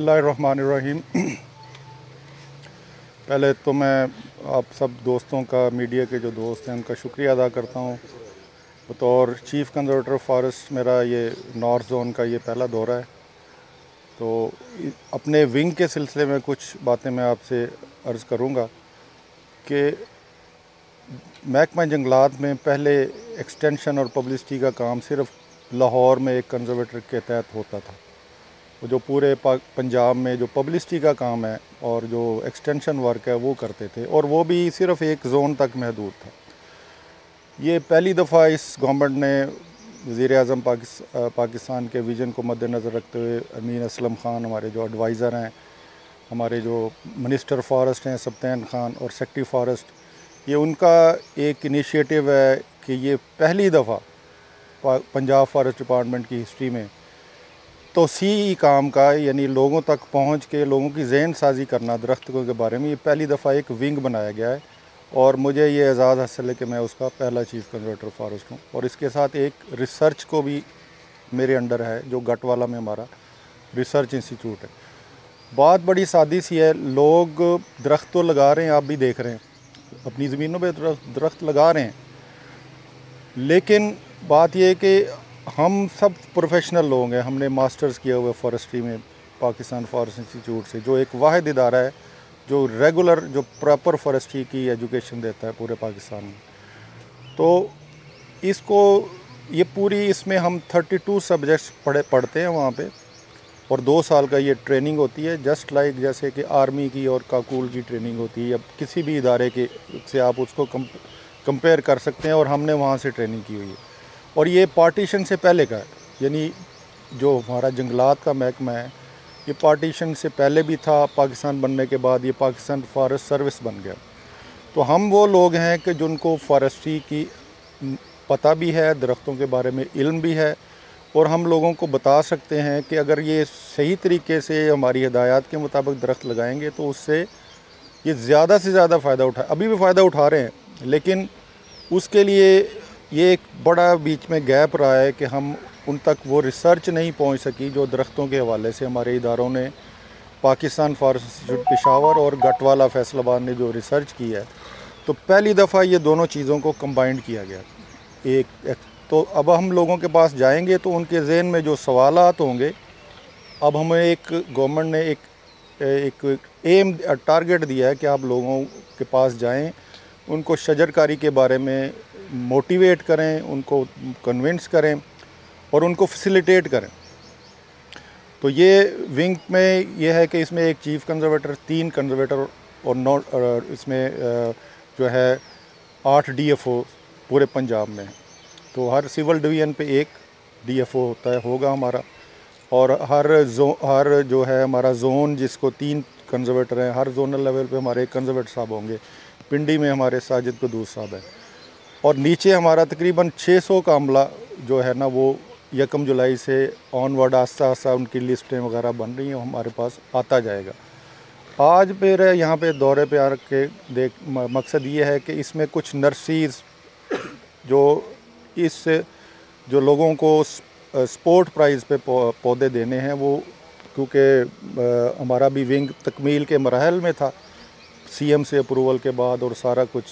बिस्मिल्लाहिर्रहमानिर्रहीम। पहले तो मैं आप सब दोस्तों का, मीडिया के जो दोस्त हैं, उनका शुक्रिया अदा करता हूँ। बतौर चीफ़ कंजर्वेटर फॉरेस्ट मेरा ये नॉर्थ जोन का ये पहला दौरा है, तो अपने विंग के सिलसिले में कुछ बातें मैं आपसे अर्ज़ करूँगा कि महकमा जंगलात में पहले एक्सटेंशन और पब्लिसिटी का काम सिर्फ लाहौर में एक कंजर्वेटर के तहत होता था। जो पूरे पंजाब में जो पब्लिसिटी का काम है और जो एक्सटेंशन वर्क है वो करते थे, और वो भी सिर्फ एक ज़ोन तक महदूद था। ये पहली दफ़ा इस गवर्नमेंट ने वज़ीर-ए-आज़म पाकिस्तान के विज़न को मद्देनज़र रखते हुए अमीन असलम ख़ान, हमारे जो एडवाइज़र हैं, हमारे जो मिनिस्टर फॉरेस्ट हैं सब्तैन ख़ान और सेक्रेटरी फॉरेस्ट, ये उनका एक इनिशिएटिव है कि ये पहली दफ़ा पंजाब फॉरेस्ट डिपार्टमेंट की हिस्ट्री में तोसी काम का, यानी लोगों तक पहुंच के लोगों की ज़हन साजी करना दरख्तों के बारे में, ये पहली दफ़ा एक विंग बनाया गया है। और मुझे ये एजाज़ हासिल है कि मैं उसका पहला चीफ़ कंजर्वेटर फॉरेस्ट हूँ। और इसके साथ एक रिसर्च को भी मेरे अंडर है, जो गटवाला में हमारा रिसर्च इंस्टीट्यूट है। बात बड़ी सादी सी है, लोग दरख्त तो लगा रहे हैं, आप भी देख रहे हैं, अपनी ज़मीनों पर दरख्त लगा रहे हैं, लेकिन बात यह है कि हम सब प्रोफेशनल लोग हैं। हमने मास्टर्स किया हुआ फॉरेस्ट्री में पाकिस्तान फॉरेस्ट इंस्टीट्यूट से, जो एक वाहिद इदारा है जो रेगुलर, जो प्रॉपर फॉरेस्ट्री की एजुकेशन देता है पूरे पाकिस्तान में। तो इसको ये पूरी, इसमें हम 32 सब्जेक्ट्स पढ़ते हैं वहाँ पे, और 2 साल का ये ट्रेनिंग होती है। जस्ट लाइक जैसे कि आर्मी की और काकूल की ट्रेनिंग होती है, या किसी भी इदारे के से आप उसको कंपेयर कर सकते हैं, और हमने वहाँ से ट्रेनिंग की हुई है। और ये पार्टीशन से पहले का है, यानी जो हमारा जंगलात का महकमा है, ये पार्टीशन से पहले भी था। पाकिस्तान बनने के बाद ये पाकिस्तान फॉरेस्ट सर्विस बन गया। तो हम वो लोग हैं कि जिनको फॉरेस्ट्री की पता भी है, दरख्तों के बारे में इल्म भी है, और हम लोगों को बता सकते हैं कि अगर ये सही तरीके से हमारी हिदायत के मुताबिक दरख्त लगाएंगे तो उससे ये ज़्यादा से ज़्यादा फ़ायदा अभी भी फ़ायदा उठा रहे हैं, लेकिन उसके लिए ये एक बड़ा बीच में गैप रहा है कि हम उन तक वो रिसर्च नहीं पहुंच सकी जो दरख्तों के हवाले से हमारे इदारों ने, पाकिस्तान फॉरेस्ट इंस्टीट्यूट पेशावर और गटवाला फैसलाबाद ने जो रिसर्च की है। तो पहली दफ़ा ये दोनों चीज़ों को कंबाइंड किया गया एक। तो अब हम लोगों के पास जाएंगे तो उनके ज़हन में जो सवालात होंगे, अब हमें एक गवर्नमेंट ने एक एम टारगेट दिया है कि आप लोगों के पास जाएं, उनको शजरकारी के बारे में मोटिवेट करें, उनको कन्विंस करें और उनको फैसिलिटेट करें। तो ये विंग में ये है कि इसमें एक चीफ़ कंजर्वेटर, 3 कंजर्वेटर और इसमें जो है 8 DFO पूरे पंजाब में है। तो हर सिविल डिवीज़न पे एक DFO होगा हमारा, और हर जो है हमारा जोन, जिसको 3 कंजर्वेटर हैं, हर जोनल लेवल पे हमारे एक कंजर्वेटर साहब होंगे। पिंडी में हमारे साजिद कदूस साहब हैं, और नीचे हमारा तकरीबन 600 का अमला जो है ना, वो 1 जुलाई से ऑनवर्ड आस्ता आस्ता उनकी लिस्टें वगैरह बन रही हैं, हमारे पास आता जाएगा। आज फिर यहाँ पे दौरे पे आके मकसद ये है कि इसमें कुछ नर्सरीज जो लोगों को स्पोर्ट प्राइज़ पे पौधे देने हैं, वो क्योंकि हमारा भी विंग तकमील के मराहल में था CM से अप्रूवल के बाद और सारा कुछ,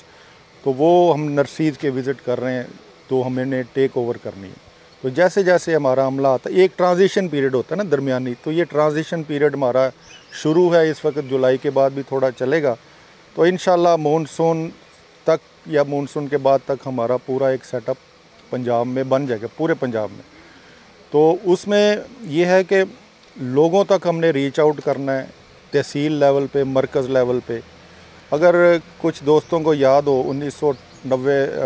तो वो हम नर्सरीज के विज़िट कर रहे हैं, तो हमने टेक ओवर करनी है। तो जैसे जैसे हमारा अमला आता है, एक ट्रांजिशन पीरियड होता है ना दरमियानी, तो ये ट्रांजिशन पीरियड हमारा शुरू है इस वक्त, जुलाई के बाद भी थोड़ा चलेगा। तो इंशाल्लाह मानसून तक या मानसून के बाद तक हमारा पूरा एक सेटअप पंजाब में बन जाएगा, पूरे पंजाब में। तो उसमें यह है कि लोगों तक हमने रीच आउट करना है, तहसील लेवल पे, मरकज़ लेवल पे। अगर कुछ दोस्तों को याद हो, 1990,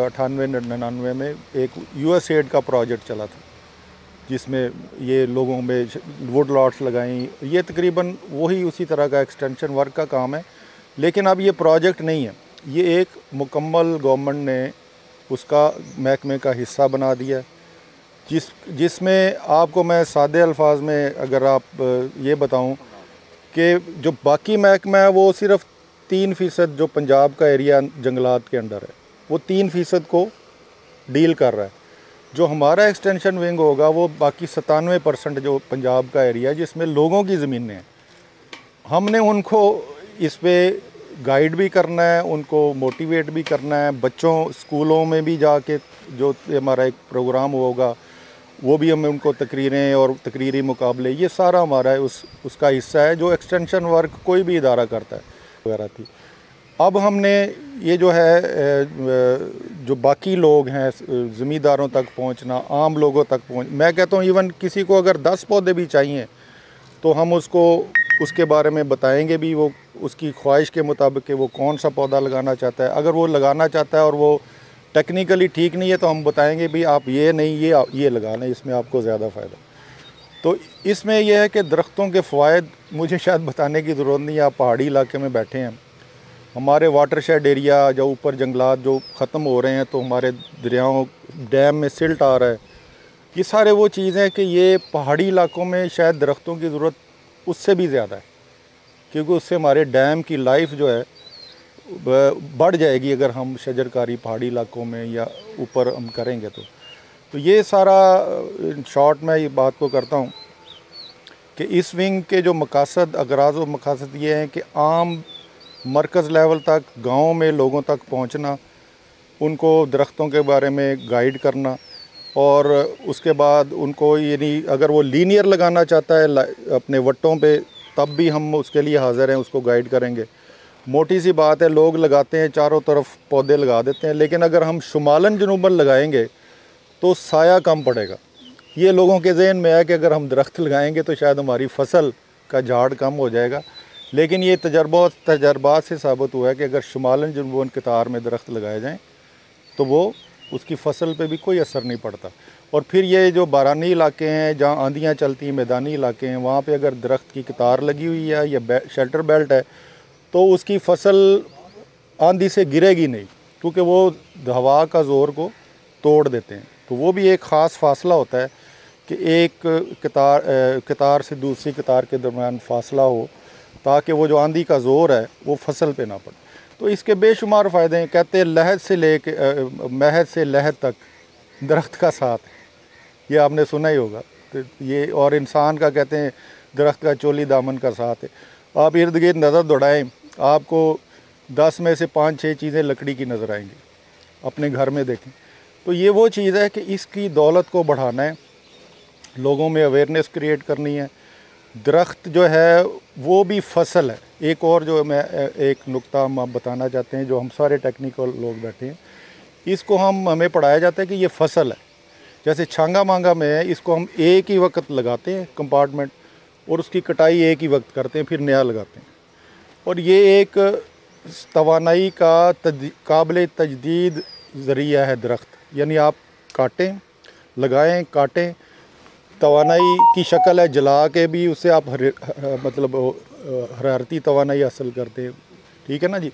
98, 99 में एक USAID का प्रोजेक्ट चला था, जिसमें ये लोगों में वुड लॉट्स लगाई। ये तकरीबन वही उसी तरह का एक्सटेंशन वर्क का काम है, लेकिन अब ये प्रोजेक्ट नहीं है, ये एक मुकम्मल गवर्नमेंट ने उसका महकमे का हिस्सा बना दिया है, जिसमें आपको मैं सादे अल्फाज में अगर आप ये बताऊं कि जो बाकी महकमा है वो सिर्फ 3% जो पंजाब का एरिया जंगलात के अंडर है, वो 3% को डील कर रहा है। जो हमारा एक्सटेंशन विंग होगा वो बाकी 97% जो पंजाब का एरिया है, जिसमें लोगों की ज़मीनें हैं, हमने उनको इस पे गाइड भी करना है, उनको मोटिवेट भी करना है। बच्चों स्कूलों में भी जाके जो हमारा एक प्रोग्राम होगा वो भी हमें उनको तकरीरें और तकरीरी मुकाबले, ये सारा हमारा उसका हिस्सा है जो एक्सटेंशन वर्क कोई भी इदारा करता है वगैरह थी। अब हमने ये जो है जो बाकी लोग हैं ज़मींदारों तक पहुंचना, आम लोगों तक पहुंच, मैं कहता हूँ इवन किसी को अगर 10 पौधे भी चाहिए तो हम उसको उसके बारे में बताएंगे भी, वो उसकी ख्वाहिश के मुताबिक कि वो कौन सा पौधा लगाना चाहता है। अगर वो लगाना चाहता है और वो टेक्निकली ठीक नहीं है तो हम बताएंगे भी आप ये नहीं ये लगा लें, इसमें आपको ज़्यादा फ़ायदा। तो इसमें यह है कि दरख्तों के फ़वाइद मुझे शायद बताने की ज़रूरत नहीं है। आप पहाड़ी इलाके में बैठे हैं, हमारे वाटरशेड एरिया जो ऊपर जंगलात जो ख़त्म हो रहे हैं, तो हमारे दरियाओं डैम में सिल्ट आ रहा है, ये सारे वो चीज़ें कि ये पहाड़ी इलाकों में शायद दरख्तों की ज़रूरत उससे भी ज़्यादा है, क्योंकि उससे हमारे डैम की लाइफ जो है बढ़ जाएगी अगर हम शजरकारी पहाड़ी इलाकों में या ऊपर हम करेंगे तो ये सारा शॉर्ट में ये बात को करता हूँ कि इस विंग के जो मकासद अगराज़ व मकासद ये हैं कि आम मरकज़ लेवल तक गाँव में लोगों तक पहुँचना, उनको दरख्तों के बारे में गाइड करना, और उसके बाद उनको यानी अगर वो लीनियर लगाना चाहता है अपने वट्टों पे तब भी हम उसके लिए हाज़िर हैं, उसको गाइड करेंगे। मोटी सी बात है, लोग लगाते हैं चारों तरफ पौधे लगा देते हैं, लेकिन अगर हम शुमालन जनूबन लगाएंगे तो साया कम पड़ेगा। ये लोगों के जहन में है कि अगर हम दरख्त लगाएंगे तो शायद हमारी फसल का झाड़ कम हो जाएगा, लेकिन ये तजर्बात से साबित हुआ है कि अगर शुमालन जनूबन कतार में दरख्त लगाए जाएँ तो वो उसकी फसल पे भी कोई असर नहीं पड़ता। और फिर ये जो बारानी इलाके हैं जहाँ आंधियाँ चलती हैं, मैदानी इलाके हैं, वहाँ पे अगर दरख्त की कतार लगी हुई है या शेल्टर बेल्ट है तो उसकी फसल आंधी से गिरेगी नहीं, क्योंकि वो हवा का ज़ोर को तोड़ देते हैं। तो वो भी एक ख़ास फासला होता है कि एक कतार से दूसरी कतार के दरमियान फासला हो, ताकि वो जो आंधी का ज़ोर है वो फसल पे ना पड़े। तो इसके बेशुमार फ़ायदे हैं। कहते हैं लहद से लेके महद से लहद तक दरख्त का साथ है, ये आपने सुना ही होगा। तो ये और इंसान का कहते हैं दरख्त का चोली दामन का साथ है। आप इर्द गिर्द नज़र दौड़ाएँ, आपको 10 में से 5-6 चीज़ें लकड़ी की नज़र आएंगी। अपने घर में देखें तो ये वो चीज़ है कि इसकी दौलत को बढ़ाना है, लोगों में अवेयरनेस क्रिएट करनी है। दरख्त जो है वो भी फसल है। एक और जो मैं एक नुक्ता हम बताना चाहते हैं, जो हम सारे टेक्निकल लोग बैठे हैं, इसको हमें पढ़ाया जाता है कि ये फसल है। जैसे छांगा मांगा में है, इसको हम एक ही वक्त लगाते हैं कंपार्टमेंट, और उसकी कटाई एक ही वक्त करते हैं, फिर नया लगाते हैं। और ये एक तवानाई का काबिल तजदीद ज़रिया है दरख्त, यानी आप काटें, लगाएं, काटें, तवानाई की शक्ल है, जला के भी उससे आप मतलब हरारती तवानाई हासिल करते हैं, ठीक है ना जी।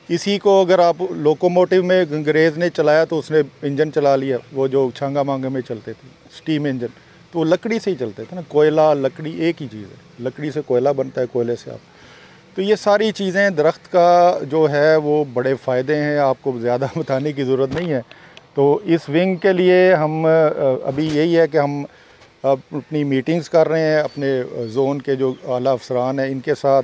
इसी को अगर आप लोकोमोटिव में अंग्रेज़ ने चलाया तो उसने इंजन चला लिया, वो जो छांगा मांगे में चलते थे स्टीम इंजन, तो वो लकड़ी से ही चलते थे ना। कोयला लकड़ी एक ही चीज़ है, लकड़ी से कोयला बनता है, कोयले से आप। तो ये सारी चीज़ें दरख्त का जो है वो बड़े फ़ायदे हैं, आपको ज़्यादा बताने की ज़रूरत नहीं है। तो इस विंग के लिए हम अभी यही है कि हम अब अपनी मीटिंग्स कर रहे हैं अपने ज़ोन के जो आला अफसरान हैं इनके साथ,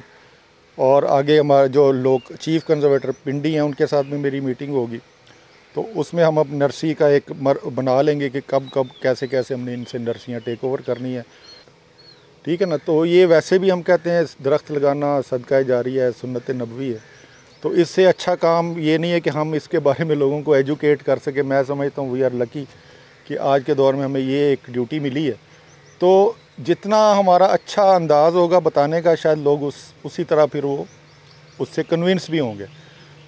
और आगे हमारे जो लोग चीफ़ कंजर्वेटर पिंडी हैं उनके साथ भी मेरी मीटिंग होगी। तो उसमें हम अब नर्सरी का एक बना लेंगे कि कब कब कैसे कैसे हमने इनसे नर्सरियाँ टेक ओवर करनी है, ठीक है ना। तो ये वैसे भी हम कहते हैं दरख्त लगाना सदका जारी है, सुन्नत नबवी है। तो इससे अच्छा काम ये नहीं है कि हम इसके बारे में लोगों को एजुकेट कर सके। मैं समझता हूँ वी आर लकी कि आज के दौर में हमें ये एक ड्यूटी मिली है। तो जितना हमारा अच्छा अंदाज़ होगा बताने का, शायद लोग उसी तरह फिर वो उससे कन्विंस भी होंगे।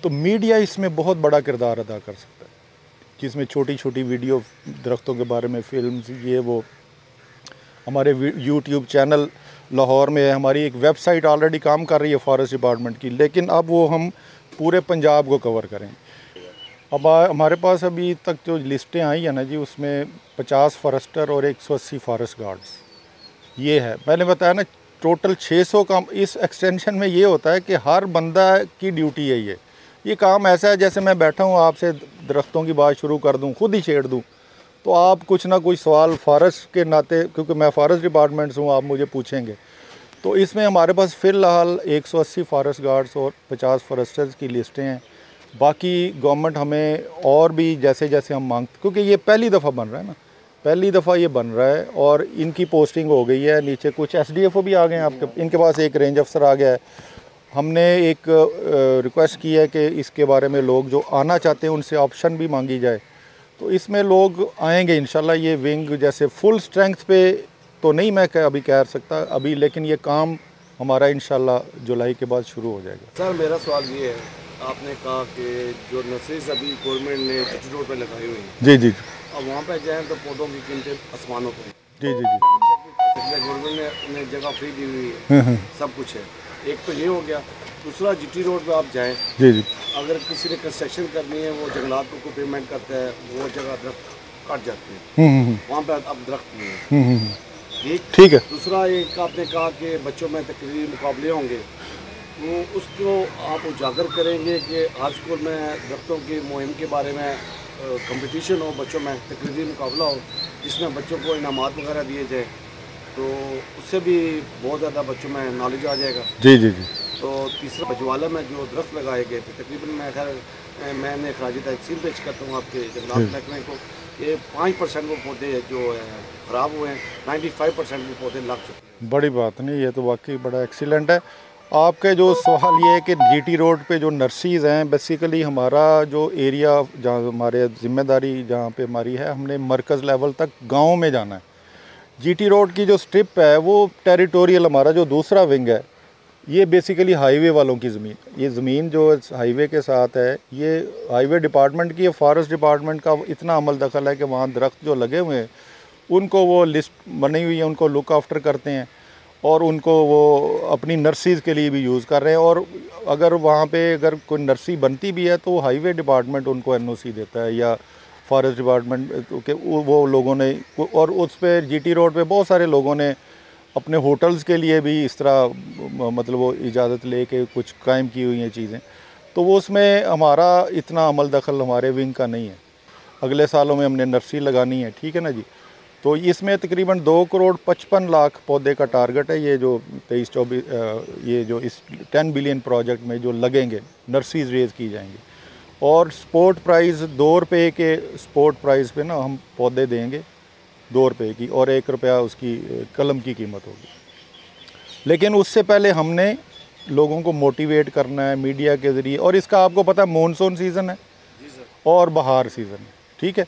तो मीडिया इसमें बहुत बड़ा किरदार अदा कर सकता है, जिसमें छोटी छोटी वीडियो दरख्तों के बारे में फिल्म्स, ये वो। हमारे यूट्यूब चैनल लाहौर में है, हमारी एक वेबसाइट ऑलरेडी काम कर रही है फॉरेस्ट डिपार्टमेंट की, लेकिन अब वो हम पूरे पंजाब को कवर करें। अब हमारे पास अभी तक जो लिस्टें आई हैं ना जी, उसमें 50 फॉरेस्टर और 180 फॉरेस्ट गार्ड्स ये है। मैंने बताया ना टोटल 600 काम। इस एक्सटेंशन में ये होता है कि हर बंदा की ड्यूटी है ये काम ऐसा है जैसे मैं बैठा हूँ आपसे दरख्तों की बात शुरू कर दूँ, खुद ही छेड़ दूँ, तो आप कुछ ना कुछ सवाल फॉरेस्ट के नाते, क्योंकि मैं फॉरेस्ट डिपार्टमेंट से हूँ, आप मुझे पूछेंगे। तो इसमें हमारे पास फ़िलहाल 180 फॉरेस्ट गार्ड्स और 50 फॉरेस्टर्स की लिस्टें हैं। बाकी गवर्नमेंट हमें और भी जैसे जैसे हम मांगते, क्योंकि ये पहली दफ़ा बन रहा है ना, पहली दफ़ा ये बन रहा है और इनकी पोस्टिंग हो गई है। नीचे कुछ SDFO भी आ गए हैं आपके, इनके पास एक रेंज अफसर आ गया है। हमने एक रिक्वेस्ट की है कि इसके बारे में लोग जो आना चाहते हैं उनसे ऑप्शन भी मांगी जाए, तो इसमें लोग आएंगे इंशाल्लाह। ये विंग जैसे फुल स्ट्रेंथ पे तो नहीं मैं अभी कह सकता अभी, लेकिन ये काम हमारा इंशाल्लाह जुलाई के बाद शुरू हो जाएगा। सर मेरा सवाल ये है, आपने कहा कि जो नर्सरीज अभी गवर्नमेंट ने चिट्ठी रोड पर लगाई हुई हैं, जी जी अब वहाँ पे जाएँ तो पौधों की कीमतें आसमानों पर। जी जी जी गवर्नमेंट ने उन्हें जगह फ्री दी हुई है, सब कुछ है। एक तो ये हो गया। दूसरा GT रोड पे आप जाएं, जी जी अगर किसी ने कंस्ट्रक्शन करनी है, वो जंगलात को पेमेंट करता है, वो जगह दरख्त काट जाते हैं, वहाँ पे अब दरख्त नहीं है। ठीक है। दूसरा एक आपने कहा कि बच्चों में तकरीरी मुकाबले होंगे, तो उसको आप उजागर करेंगे कि हर स्कूल में दरख्तों की मुहिम के बारे में कंपटीशन हो, बच्चों में तकरीरी मुकाबला हो, जिसमें बच्चों को इनामात वगैरह दिए जाए, तो उससे भी बहुत ज़्यादा बच्चों में नॉलेज आ जाएगा। जी जी जी तो तीसरा बजवाला में जो दरख्त लगाए गए थे, तकरीबन मैंने खराज तहसील पेश करता हूँ आपके जंगलात महकमे को, ये 5% वो पौधे जो ख़राब हुए हैं, 95% वो पौधे लग चुके हैं। बड़ी बात नहीं, ये तो वाकई बड़ा एक्सीलेंट है। आपके जो सवाल ये है कि GT रोड पे जो नर्सरीज़ हैं, बेसिकली हमारा जो एरिया जहाँ हमारे ज़िम्मेदारी जहाँ पे हमारी है, हमने मरकज़ लेवल तक गाँव में जाना है। GT रोड की जो स्ट्रिप है वो टेरिटोरियल, हमारा जो दूसरा विंग है ये बेसिकली हाईवे वालों की ज़मीन, ये ज़मीन जो हाईवे के साथ है, ये हाईवे डिपार्टमेंट की, फॉरेस्ट डिपार्टमेंट का इतना अमल दखल है कि वहाँ दरख्त जो लगे हुए हैं उनको वो लिस्ट बनी हुई है, उनको लुक आफ्टर करते हैं और उनको वो अपनी नर्सरीज़ के लिए भी यूज़ कर रहे हैं। और अगर वहाँ पे अगर कोई नर्सरी बनती भी है तो हाईवे डिपार्टमेंट उनको NOC देता है या फॉरेस्ट डिपार्टमेंट के वो लोगों ने, और उस पर GT रोड पे बहुत सारे लोगों ने अपने होटल्स के लिए भी इस तरह मतलब वो इजाज़त लेके कुछ कायम की हुई हैं चीज़ें, तो वो उसमें हमारा इतना अमल दखल हमारे विंग का नहीं है। अगले सालों में हमने नर्सरी लगानी है, ठीक है ना जी। तो इसमें तकरीबन 2,55,00,000 पौधे का टारगेट है। ये जो 23-24 ये जो इस 10 बिलियन प्रोजेक्ट में जो लगेंगे, नर्सरीज रेज़ की जाएंगी और स्पोर्ट प्राइस 2 रुपये के स्पोर्ट प्राइस पे ना हम पौधे देंगे, 2 रुपये की, और 1 रुपया उसकी कलम की कीमत होगी। लेकिन उससे पहले हमने लोगों को मोटिवेट करना है मीडिया के ज़रिए, और इसका आपको पता है मानसून सीज़न है और बहार सीज़न है, ठीक है।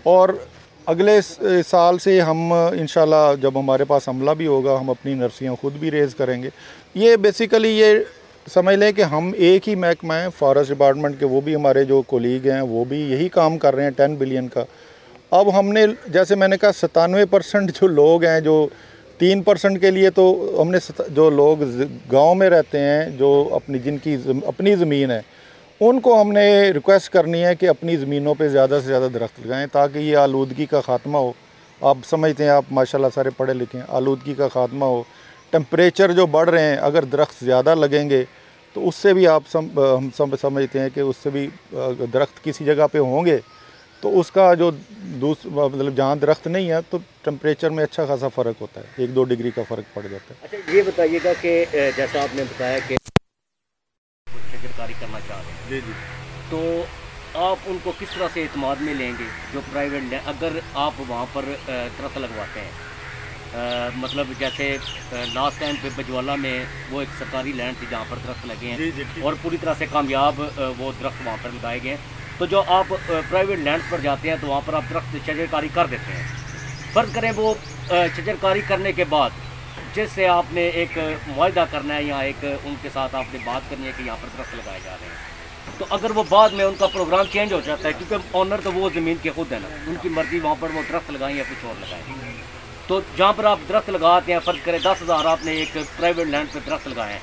और अगले साल से हम इंशाल्लाह जब हमारे पास अमला भी होगा, हम अपनी नर्सरियाँ ख़ुद भी रेज़ करेंगे। ये बेसिकली ये समझ लें कि हम एक ही महकमा है फॉरेस्ट डिपार्टमेंट के, वो भी हमारे जो कोलीग हैं वो भी यही काम कर रहे हैं 10 बिलियन का। अब हमने जैसे मैंने कहा 97% जो लोग हैं, जो 3% के लिए तो हमने जो लोग गांव में रहते हैं, जो जिनकी अपनी ज़मीन है, उनको हमने रिक्वेस्ट करनी है कि अपनी ज़मीनों पे ज़्यादा से ज़्यादा दरख्त लगाएं ताकि ये आलूदगी का ख़ात्मा हो। आप समझते हैं, आप माशाल्लाह सारे पढ़े लिखे हैं, आलूदगी का ख़ात्मा हो। टेम्परेचर जो बढ़ रहे हैं, अगर दरख्त ज़्यादा लगेंगे तो उससे भी हम समझते हैं कि उससे भी दरख्त किसी जगह पे होंगे तो उसका जो मतलब जहाँ दरख्त नहीं है तो टेम्परेचर में अच्छा खासा फ़र्क होता है, 1-2 डिग्री का फ़र्क पड़ जाता है। अच्छा ये बताइएगा कि जैसा आपने बताया कि शजरकारी करना चाह रहे हैं, जी जी, तो आप उनको किस तरह से एतमाद में लेंगे जो प्राइवेट लैंड, अगर आप वहाँ पर दरख्त लगवाते हैं, मतलब जैसे लास्ट टाइम पे बजवाला में वो एक सरकारी लैंड थी जहाँ पर दरख्त लगे हैं, जी जी, और पूरी तरह से कामयाब वो दरख्त वहाँ पर लगाए गए हैं। तो जो आप प्राइवेट लैंड पर जाते हैं तो वहाँ पर आप दरख्त शजरकारी कर देते हैं। फ़र्ज़ करें वो शजरकारी करने के बाद जिससे आपने एक मुआहदा करना है या एक उनके साथ आपने बात करनी है कि यहाँ पर दरख्त लगाए जा रहे हैं, तो अगर वो बाद में उनका प्रोग्राम चेंज हो जाता है, क्योंकि ऑनर तो वो ज़मीन के खुद है ना, उनकी मर्ज़ी वहाँ पर वो दरख्त लगाएं या कुछ और लगाएं। तो जहाँ पर आप दरख्त लगाते हैं, फ़र्ज़ करें 10,000 आपने एक प्राइवेट लैंड पर दरख्त लगाए हैं,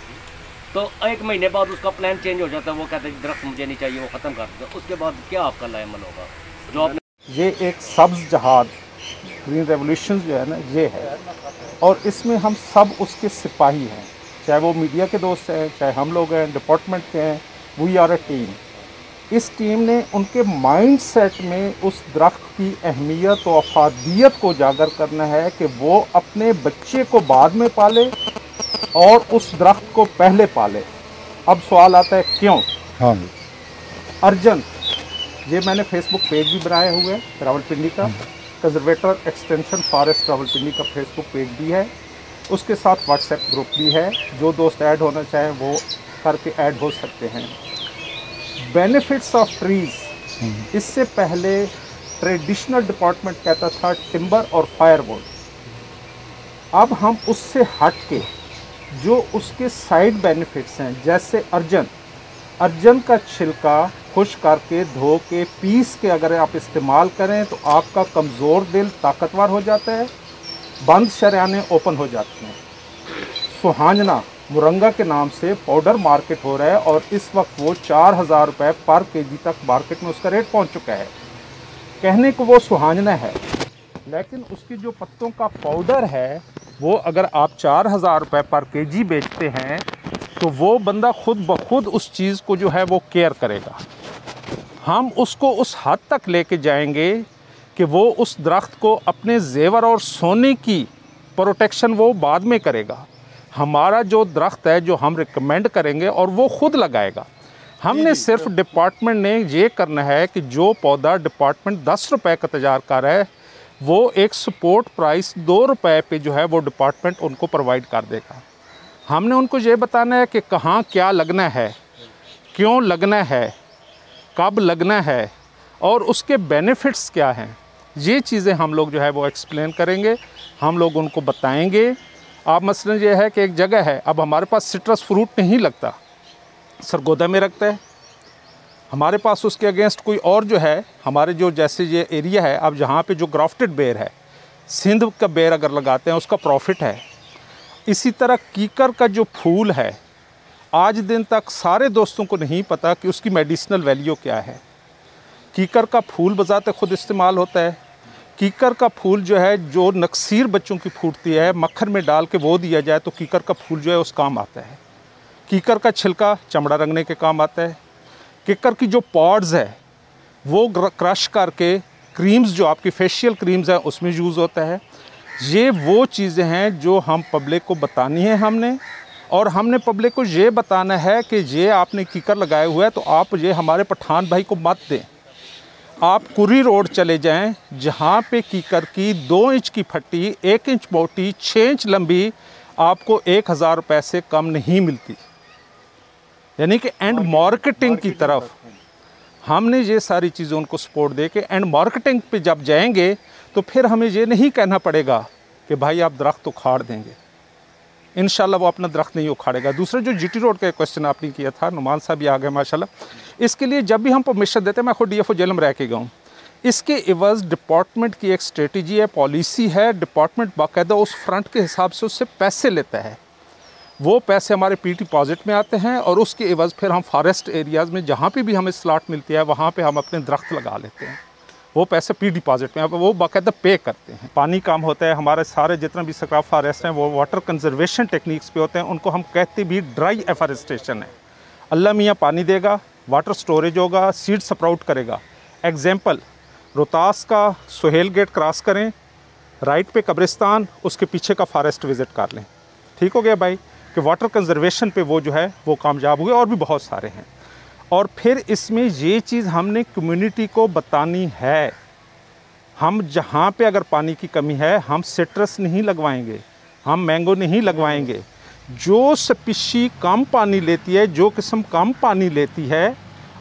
तो 1 महीने बाद उसका प्लान चेंज हो जाता है, वो कहते हैं दरख्त मुझे नहीं चाहिए, वो ख़त्म कर देता है। उसके बाद क्या आपका लाएमल होगा जो आपने? ये एक सब्ज़ जहाद ग्रीन रेवोल्यूशन जो है ना, ये है, और इसमें हम सब उसके सिपाही हैं, चाहे वो मीडिया के दोस्त हैं, चाहे हम लोग हैं, डिपार्टमेंट के हैं। We are a team. इस टीम ने उनके माइंड सेट में उस दरख्त की अहमियत और अफादियत को उजागर करना है कि वो अपने बच्चे को बाद में पाले और उस दरख्त को पहले पाले। अब सवाल आता है क्यों? हाँ अर्जन, ये मैंने फेसबुक पेज भी बनाया हुआ है रावलपिंडी का, कंजर्वेटर एक्सटेंशन फॉरेस्ट रावलपिंडी का फेसबुक पेज भी है, उसके साथ व्हाट्सएप ग्रुप भी है। जो दोस्त ऐड होना चाहें वो करके ऐड हो सकते हैं। बेनिफिट्स ऑफ ट्रीज, इससे पहले ट्रेडिशनल डिपार्टमेंट कहता था टिम्बर और फायरवुड। अब हम उससे हट के जो उसके साइड बेनिफिट्स हैं, जैसे अर्जन का छिलका खुश करके धो के पीस के अगर आप इस्तेमाल करें तो आपका कमज़ोर दिल ताकतवर हो जाता है, बंद शरियाने ओपन हो जाती हैं। सुहांजना मुरंगा के नाम से पाउडर मार्केट हो रहा है और इस वक्त वो 4000 रुपये पर केजी तक मार्केट में उसका रेट पहुंच चुका है। कहने को वो सुहांजना है, लेकिन उसकी जो पत्तों का पाउडर है वो अगर आप 4000 रुपये पर केजी बेचते हैं तो वो बंदा खुद ब खुद उस चीज़ को जो है वो केयर करेगा। हम उसको उस हद तक लेके जाएंगे कि वो उस दरख्त को अपने जेवर और सोने की प्रोटेक्शन वो बाद में करेगा। हमारा जो दरख्त है जो हम रिकमेंड करेंगे और वो खुद लगाएगा। हमने सिर्फ डिपार्टमेंट ने ये करना है कि जो पौधा डिपार्टमेंट 10 रुपये का तैयार कर रहा है वो एक सपोर्ट प्राइस 2 रुपये पे जो है वो डिपार्टमेंट उनको प्रोवाइड कर देगा। हमने उनको ये बताना है कि कहाँ क्या लगना है, क्यों लगना है, कब लगना है और उसके बेनिफिट्स क्या हैं। ये चीज़ें हम लोग जो है वो एक्सप्लेन करेंगे, हम लोग उनको बताएंगे। आप मसलन ये है कि एक जगह है, अब हमारे पास सिट्रस फ्रूट नहीं लगता, सरगोदा में रखता है, हमारे पास उसके अगेंस्ट कोई और जो है हमारे जो जैसे ये एरिया है, अब जहाँ पे जो ग्राफ्टेड बेर है, सिंध का बेर अगर लगाते हैं उसका प्रॉफिट है। इसी तरह कीकर का जो फूल है, आज दिन तक सारे दोस्तों को नहीं पता कि उसकी मेडिसिनल वैल्यू क्या है। कीकर का फूल बजाते खुद इस्तेमाल होता है। कीकर का फूल जो है, जो नक्सीर बच्चों की फूटती है, मक्खन में डाल के वो दिया जाए तो कीकर का फूल जो है उस काम आता है। कीकर का छिलका चमड़ा रंगने के काम आता है। कीकर की जो पॉड्स है वो क्रश करके क्रीम्स जो आपकी फेशियल क्रीम्स हैं उसमें यूज़ होता है। ये वो चीज़ें हैं जो हम पब्लिक को बतानी है हमने, और हमने पब्लिक को ये बताना है कि ये आपने कीकर लगाए हुआ है तो आप ये हमारे पठान भाई को मत दें। आप कुरी रोड चले जाएं जहाँ पे कीकर की 2 इंच की फट्टी, 1 इंच मोटी, 6 इंच लंबी आपको 1000 रुपये से कम नहीं मिलती। यानी कि एंड मार्केटिंग की तरफ हमने ये सारी चीज़ें उनको सपोर्ट दे के एंड मार्केटिंग पे जब जाएंगे तो फिर हमें ये नहीं कहना पड़ेगा कि भाई आप दरख्त उखाड़ देंगे। इंशाल्लाह वो अपना दरख्त नहीं उखाड़ेगा। दूसरा जो जीटी रोड का क्वेश्चन आपने किया था, नुमान साहब भी आ गए माशाल्लाह। इसके लिए जब भी हम परमिशन देते हैं, मैं खुद DFO जेल में रह के गया हूँ, इसके एवज़ डिपार्टमेंट की एक स्ट्रेटजी है, पॉलिसी है। डिपार्टमेंट बाकायदा उस फ्रंट के हिसाब से उससे पैसे लेता है। वो पैसे हमारे पी डिपॉजिट में आते हैं और उसके एवज़ फिर हम फॉरेस्ट एरियाज़ में जहाँ पे भी हमें स्लॉट मिलती है वहाँ पे हम अपने दरख्त लगा लेते हैं। वो पैसे पी डिपॉजिट में वो बाकायदा पे करते हैं। पानी कम होता है, हमारे सारे जितना भी स्क्रब फॉरेस्ट हैं वो वाटर कंजर्वेशन टेक्निक्स पे होते हैं, उनको हम कहते भी ड्राई एफॉरेस्टेशन है। अल्लाह मियाँ पानी देगा, वाटर स्टोरेज होगा, सीड स्प्राउट करेगा। एग्जाम्पल, रोहतास का सुहेल गेट क्रॉस करें, राइट पे कब्रिस्तान, उसके पीछे का फॉरेस्ट विज़िट कर लें। ठीक हो गया भाई कि वाटर कंजर्वेशन पे वो जो है वो कामयाब हुए, और भी बहुत सारे हैं। और फिर इसमें ये चीज़ हमने कम्युनिटी को बतानी है, हम जहाँ पे अगर पानी की कमी है हम सिट्रस नहीं लगवाएंगे, हम मैंगो नहीं लगवाएंगे। जो स्पीशी कम पानी लेती है, जो किस्म कम पानी लेती है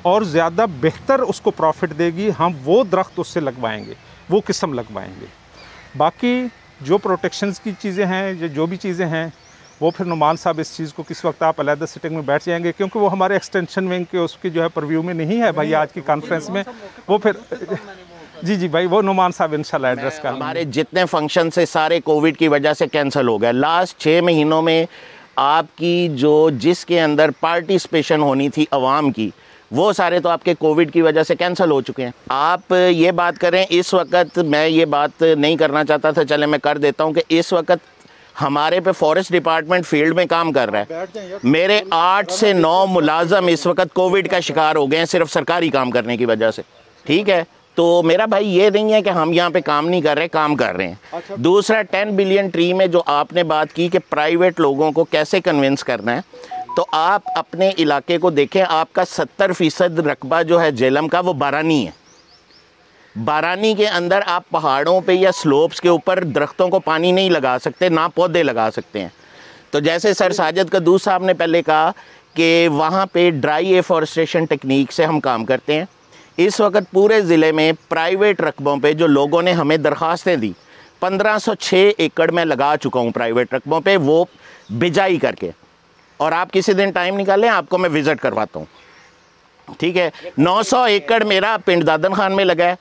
और ज़्यादा बेहतर उसको प्रॉफिट देगी, हम वो दरख्त उससे लगवाएंगे, वो किस्म लगवाएंगे। बाकी जो प्रोटेक्शंस की चीज़ें हैं, जो भी चीज़ें हैं, वो फिर नुमान साहब इस चीज़ को किस वक्त आप अलहदा सिटिंग में बैठ जाएंगे, क्योंकि वो हमारे एक्सटेंशन विंग के उसकी जो है परव्यू में नहीं है भाई आज की कॉन्फ्रेंस में। वो फिर जी भाई वो नुमान साहब इंशाल्लाह एड्रेस कर। हमारे जितने फंक्शन से सारे कोविड की वजह से कैंसिल हो गए। लास्ट 6 महीनों में आपकी जो जिसके अंदर पार्टिसिपेशन होनी थी अवाम की, वो सारे तो आपके कोविड की वजह से कैंसिल हो चुके हैं। आप ये बात करें, इस वक्त मैं ये बात नहीं करना चाहता था, चले मैं कर देता हूँ कि इस वक्त हमारे पे फॉरेस्ट डिपार्टमेंट फील्ड में काम कर रहा है। मेरे 8 से 9 मुलाजम इस वक्त कोविड का शिकार हो गए हैं सिर्फ सरकारी काम करने की वजह से। ठीक है, तो मेरा भाई ये नहीं है कि हम यहाँ पे काम नहीं कर रहे, काम कर रहे हैं। दूसरा 10 बिलियन ट्री में जो आपने बात की कि प्राइवेट लोगों को कैसे कन्विंस करना है, तो आप अपने इलाके को देखें, आपका 70% रकबा जो है झेलम का वो बारानी है। बारानी के अंदर आप पहाड़ों पे या स्लोप्स के ऊपर दरख्तों को पानी नहीं लगा सकते, ना पौधे लगा सकते हैं। तो जैसे सर साजिद कद्दूस साहब ने पहले कहा कि वहाँ पे ड्राई एफॉरेस्टेशन टेक्निक से हम काम करते हैं। इस वक्त पूरे ज़िले में प्राइवेट रकबों पे जो लोगों ने हमें दरख्वास्तें दी, 1506 एकड़ में लगा चुका हूँ प्राइवेट रकबों पे, वो बिजाई करके। और आप किसी दिन टाइम निकालें, आपको मैं विज़िट करवाता हूँ, ठीक है। 900 एकड़ मेरा पिंड दादन खान में लगा है,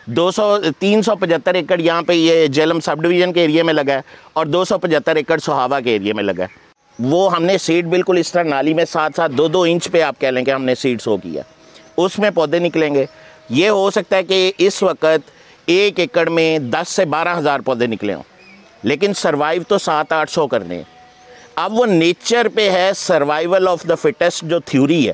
375 एकड़ यहाँ पे ये झेलम सब डिवीज़न के एरिया में लगा है, और 275 एकड़ सुहावा के एरिया में लगा है। वो हमने सीड बिल्कुल इस तरह नाली में 7-7, 2-2 इंच पे आप कह लें कि हमने सीड सो किया, उसमें पौधे निकलेंगे। ये हो सकता है कि इस वक्त 1 एकड़ में 10 से 12 हज़ार पौधे निकले हों, लेकिन सर्वाइव तो 700-800 करने हैं। अब वो नेचर पे है, सर्वाइवल ऑफ द फिटेस्ट जो थ्योरी है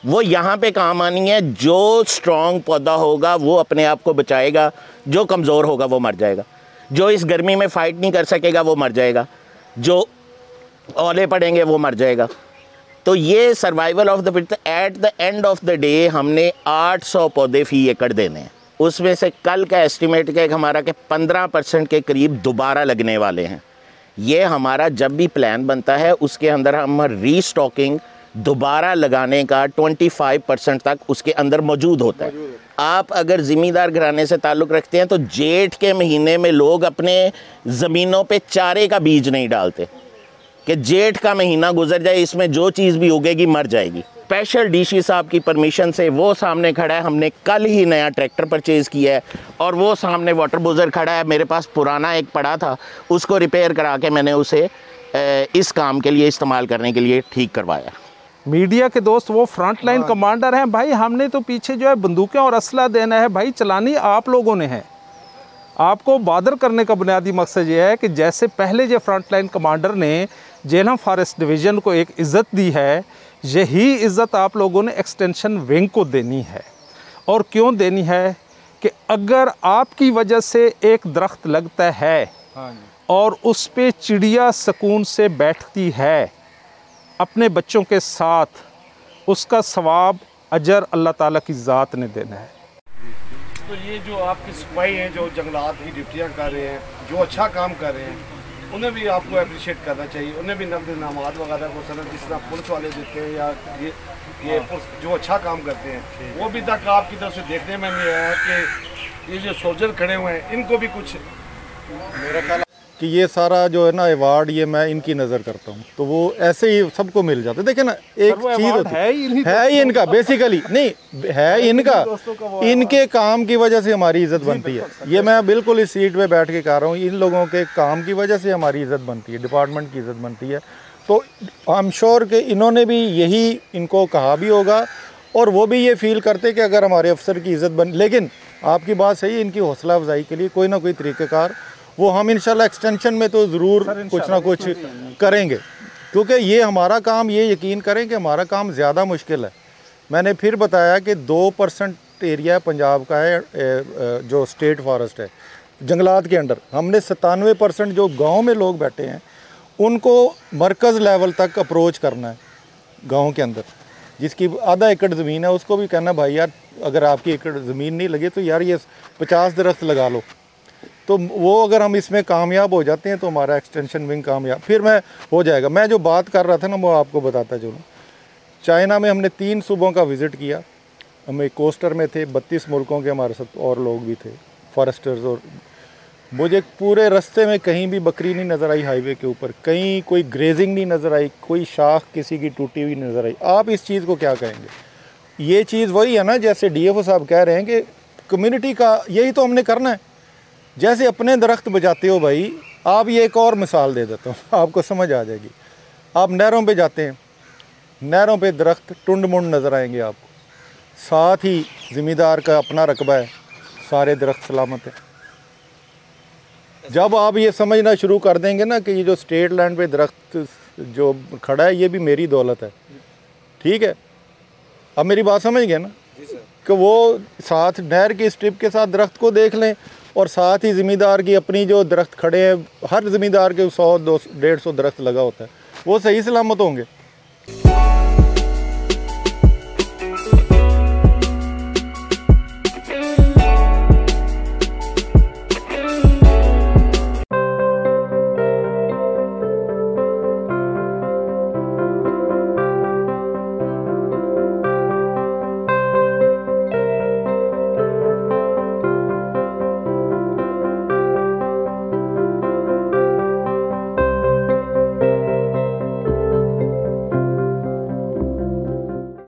वो यहाँ पे काम आनी है। जो स्ट्रॉन्ग पौधा होगा वो अपने आप को बचाएगा, जो कमज़ोर होगा वो मर जाएगा, जो इस गर्मी में फ़ाइट नहीं कर सकेगा वो मर जाएगा, जो ओले पड़ेंगे वो मर जाएगा। तो ये survival of the fittest. At the end of the day हमने 800 पौधे फी एकड़ देने हैं, उसमें से कल का एस्टिमेट है हमारा कि 15% के करीब दोबारा लगने वाले हैं। ये हमारा जब भी प्लान बनता है उसके अंदर हम रीस्टॉकिंग दोबारा लगाने का 25% तक उसके अंदर मौजूद होता है। आप अगर ज़मींदार घराने से ताल्लुक़ रखते हैं तो जेठ के महीने में लोग अपने ज़मीनों पे चारे का बीज नहीं डालते कि जेठ का महीना गुजर जाए, इसमें जो चीज़ भी उगेगी मर जाएगी। स्पेशल डीसी साहब की परमिशन से वो सामने खड़ा है, हमने कल ही नया ट्रैक्टर परचेज़ किया है, और वो सामने वाटर बुज़र खड़ा है। मेरे पास पुराना एक पड़ा था, उसको रिपेयर करा के मैंने उसे इस काम के लिए इस्तेमाल करने के लिए ठीक करवाया। मीडिया के दोस्त वो फ्रंट लाइन कमांडर हैं भाई, हमने तो पीछे जो है बंदूकें और असला देना है भाई, चलानी आप लोगों ने है। आपको बादर करने का बुनियादी मकसद ये है कि जैसे पहले जो फ्रंट लाइन कमांडर ने झेलम फॉरेस्ट डिवीज़न को एक इज़्ज़त दी है, यही इज़्ज़त आप लोगों ने एक्सटेंशन विंग को देनी है। और क्यों देनी है कि अगर आपकी वजह से एक दरख्त लगता है और उस पे चिड़िया सुकून से बैठती है अपने बच्चों के साथ, उसका सवाब अजर अल्लाह ताला की ज़ात ने देना है। तो ये जो आपके सिपाही हैं जो जंगलात की ड्यूटियाँ कर रहे हैं, जो अच्छा काम कर रहे हैं, उन्हें भी आपको अप्रिशिएट करना चाहिए। उन्हें भी नकद इनामात वगैरह को सनद जिस तरह पुलिस वाले देते हैं या ये पुलिस जो अच्छा काम करते हैं वो भी तक आपकी तरफ से देखने में नहीं आया कि ये जो सोल्जर खड़े हुए हैं इनको भी कुछ, मेरा ख्याल कि ये सारा जो है ना अवार्ड ये मैं इनकी नज़र करता हूँ, तो वो ऐसे ही सबको मिल जाता है। देखिए ना, एक चीज़ होती है ही इनका, बेसिकली नहीं है इनका, इनके काम की वजह से हमारी इज़्ज़त बनती है। ये मैं बिल्कुल इस सीट पे बैठ के कह रहा हूँ, इन लोगों के काम की वजह से हमारी इज़्ज़त बनती है, डिपार्टमेंट की इज़्ज़त बनती है। तो आई एम श्योर कि इन्होंने भी यही इनको कहा भी होगा, और वो भी ये फील करते कि अगर हमारे अफसर की इज़्ज़त बन। लेकिन आपकी बात सही, इनकी हौसला अफजाई के लिए कोई ना कोई तरीक़ेकार वो हम इंशाल्लाह एक्सटेंशन में तो ज़रूर कुछ ना कुछ करेंगे, क्योंकि ये हमारा काम, ये यकीन करें कि हमारा काम ज़्यादा मुश्किल है। मैंने फिर बताया कि 2% एरिया पंजाब का है जो स्टेट फॉरेस्ट है जंगलात के अंडर। हमने 97% जो गांव में लोग बैठे हैं उनको मरकज़ लेवल तक अप्रोच करना है। गांव के अंदर जिसकी आधा एकड़ ज़मीन है उसको भी कहना भाई यार अगर आपकी एकड़ ज़मीन नहीं लगे तो यार ये 50 दरख्त लगा लो। तो वो अगर हम इसमें कामयाब हो जाते हैं तो हमारा एक्सटेंशन विंग कामयाब फिर मैं हो जाएगा। मैं जो बात कर रहा था ना वो आपको बताता चलूँ। चाइना में हमने 3 सूबों का विज़िट किया, हम एक कोस्टर में थे, 32 मुल्कों के हमारे साथ और लोग भी थे फॉरेस्टर्स। और मुझे पूरे रास्ते में कहीं भी बकरी नहीं नज़र आई, हाईवे के ऊपर कहीं कोई ग्रेजिंग नहीं नज़र आई, कोई शाख किसी की टूटी हुई नज़र आई। आप इस चीज़ को क्या कहेंगे? ये चीज़ वही है ना जैसे DFO साहब कह रहे हैं कि कम्युनिटी का यही तो हमने करना है। जैसे अपने दरख्त बचाते हो भाई, आप ये एक और मिसाल दे देता हूँ आपको समझ आ जाएगी। आप नहरों पे जाते हैं, नहरों पे दरख्त टुंड मुंड नज़र आएंगे आपको, साथ ही ज़मींदार का अपना रकबा है, सारे दरख्त सलामत है। जब आप ये समझना शुरू कर देंगे ना कि ये जो स्टेट लैंड पे दरख्त जो खड़ा है ये भी मेरी दौलत है, ठीक है, अब मेरी बात समझ गए ना? कि वो साथ नहर की स्ट्रिप के साथ दरख्त को देख लें और साथ ही ज़मींदार की अपनी जो दरख्त खड़े हैं, हर ज़मींदार के 100-150 दरख्त लगा होता है, वो सही सलामत होंगे।